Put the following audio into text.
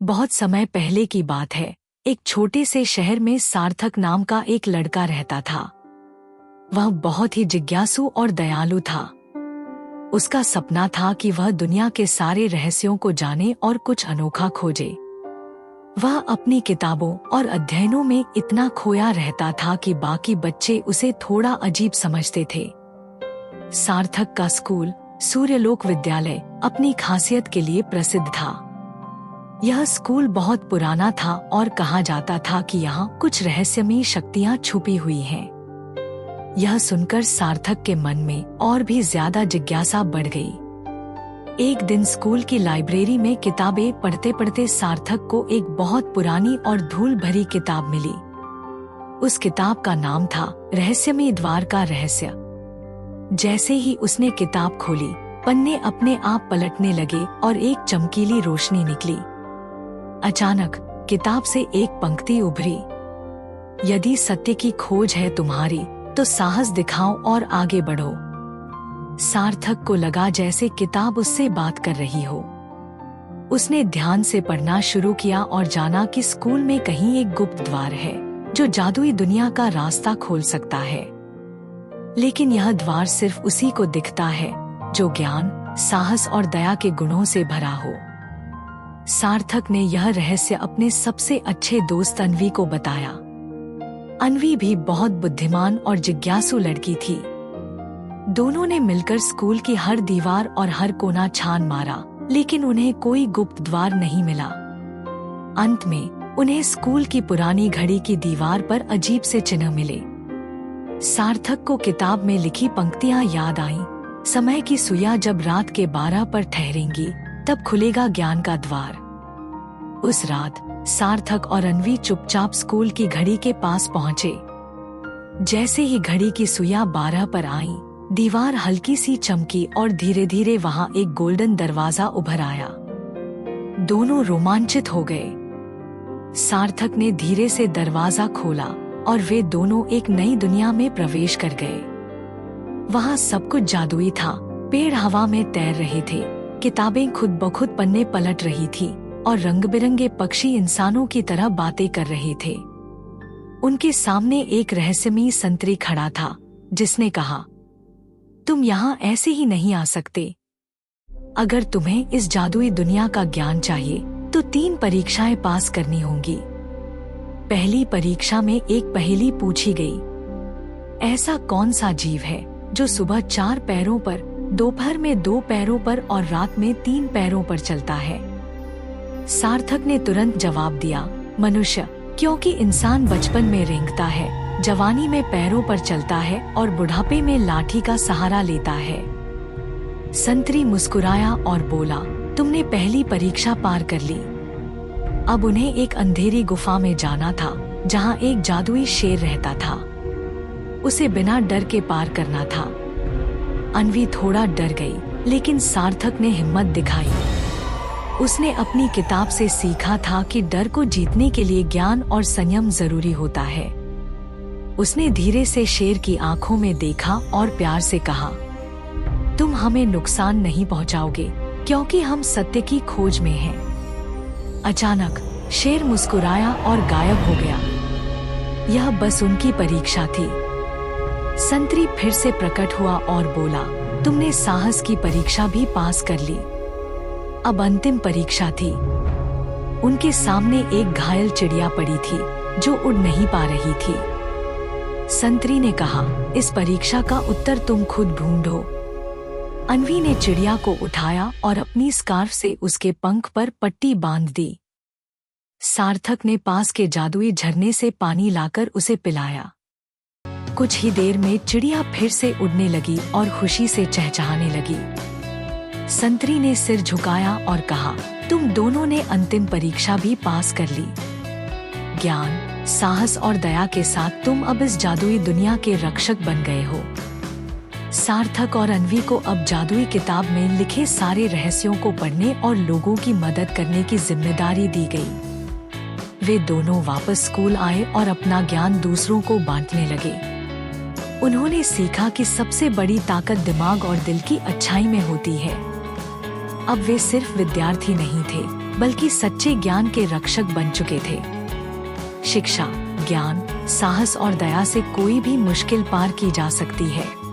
बहुत समय पहले की बात है। एक छोटे से शहर में सार्थक नाम का एक लड़का रहता था। वह बहुत ही जिज्ञासु और दयालु था। उसका सपना था कि वह दुनिया के सारे रहस्यों को जाने और कुछ अनोखा खोजे। वह अपनी किताबों और अध्ययनों में इतना खोया रहता था कि बाकी बच्चे उसे थोड़ा अजीब समझते थे। सार्थक का स्कूल सूर्यलोक विद्यालय अपनी खासियत के लिए प्रसिद्ध था। यह स्कूल बहुत पुराना था और कहा जाता था कि यहाँ कुछ रहस्यमयी शक्तियाँ छुपी हुई हैं। यह सुनकर सार्थक के मन में और भी ज्यादा जिज्ञासा बढ़ गई। एक दिन स्कूल की लाइब्रेरी में किताबें पढ़ते पढ़ते सार्थक को एक बहुत पुरानी और धूल भरी किताब मिली। उस किताब का नाम था रहस्यमयी द्वार का रहस्य। जैसे ही उसने किताब खोली, पन्ने अपने आप पलटने लगे और एक चमकीली रोशनी निकली। अचानक किताब से एक पंक्ति उभरी, यदि सत्य की खोज है तुम्हारी तो साहस दिखाओ और आगे बढ़ो। सार्थक को लगा जैसे किताब उससे बात कर रही हो। उसने ध्यान से पढ़ना शुरू किया और जाना कि स्कूल में कहीं एक गुप्त द्वार है जो जादुई दुनिया का रास्ता खोल सकता है। लेकिन यह द्वार सिर्फ उसी को दिखता है जो ज्ञान, साहस और दया के गुणों से भरा हो। सार्थक ने यह रहस्य अपने सबसे अच्छे दोस्त अन्वी को बताया। अन्वी भी बहुत बुद्धिमान और जिज्ञासु लड़की थी। दोनों ने मिलकर स्कूल की हर दीवार और हर कोना छान मारा, लेकिन उन्हें कोई गुप्त द्वार नहीं मिला। अंत में उन्हें स्कूल की पुरानी घड़ी की दीवार पर अजीब से चिन्ह मिले। सार्थक को किताब में लिखी पंक्तियां याद आईं, समय की सुइयां जब रात के 12 पर ठहरेंगी तब खुलेगा ज्ञान का द्वार। उस रात सार्थक और अन्वी चुपचाप स्कूल की घड़ी के पास पहुँचे। जैसे ही घड़ी की सुइयां 12 पर आईं, दीवार हल्की सी चमकी और धीरे धीरे वहां एक गोल्डन दरवाजा उभर आया। दोनों रोमांचित हो गए। सार्थक ने धीरे से दरवाजा खोला और वे दोनों एक नई दुनिया में प्रवेश कर गए। वहां सब कुछ जादुई था। पेड़ हवा में तैर रहे थे, किताबें खुद ब खुद पन्ने पलट रही थी और रंग बिरंगे पक्षी इंसानों की तरह बातें कर रहे थे। उनके सामने एक रहस्यमयी संतरी खड़ा था जिसने कहा, तुम यहाँ ऐसे ही नहीं आ सकते। अगर तुम्हें इस जादुई दुनिया का ज्ञान चाहिए तो 3 परीक्षाएं पास करनी होंगी। पहली परीक्षा में एक पहेली पूछी गई, ऐसा कौन सा जीव है जो सुबह 4 पैरों पर, दोपहर में 2 पैरों पर और रात में 3 पैरों पर चलता है? सार्थक ने तुरंत जवाब दिया, मनुष्य, क्योंकि इंसान बचपन में रेंगता है, जवानी में पैरों पर चलता है और बुढ़ापे में लाठी का सहारा लेता है। संतरी मुस्कुराया और बोला, तुमने पहली परीक्षा पार कर ली। अब उन्हें एक अंधेरी गुफा में जाना था जहां एक जादुई शेर रहता था। उसे बिना डर के पार करना था। अन्वी थोड़ा डर गई, लेकिन सार्थक ने हिम्मत दिखाई। उसने अपनी किताब से सीखा था कि डर को जीतने के लिए ज्ञान और संयम जरूरी होता है। उसने धीरे से शेर की आंखों में देखा और प्यार से कहा, तुम हमें नुकसान नहीं पहुंचाओगे क्योंकि हम सत्य की खोज में हैं। अचानक शेर मुस्कुराया और गायब हो गया। यह बस उनकी परीक्षा थी। संतरी फिर से प्रकट हुआ और बोला, तुमने साहस की परीक्षा भी पास कर ली। अब अंतिम परीक्षा थी। उनके सामने एक घायल चिड़िया पड़ी थी जो उड़ नहीं पा रही थी। संतरी ने कहा, इस परीक्षा का उत्तर तुम खुद ढूंढो। अन्वी ने चिड़िया को उठाया और अपनी स्कार्फ से उसके पंख पर पट्टी बांध दी। सार्थक ने पास के जादुई झरने से पानी लाकर उसे पिलाया। कुछ ही देर में चिड़िया फिर से उड़ने लगी और खुशी से चहचहाने लगी। संतरी ने सिर झुकाया और कहा, तुम दोनों ने अंतिम परीक्षा भी पास कर ली। ज्ञान, साहस और दया के साथ तुम अब इस जादुई दुनिया के रक्षक बन गए हो। सार्थक और अन्वी को अब जादुई किताब में लिखे सारे रहस्यों को पढ़ने और लोगों की मदद करने की जिम्मेदारी दी गई। वे दोनों वापस स्कूल आए और अपना ज्ञान दूसरों को बांटने लगे। उन्होंने सीखा कि सबसे बड़ी ताकत दिमाग और दिल की अच्छाई में होती है। अब वे सिर्फ विद्यार्थी नहीं थे, बल्कि सच्चे ज्ञान के रक्षक बन चुके थे। शिक्षा, ज्ञान, साहस और दया से कोई भी मुश्किल पार की जा सकती है।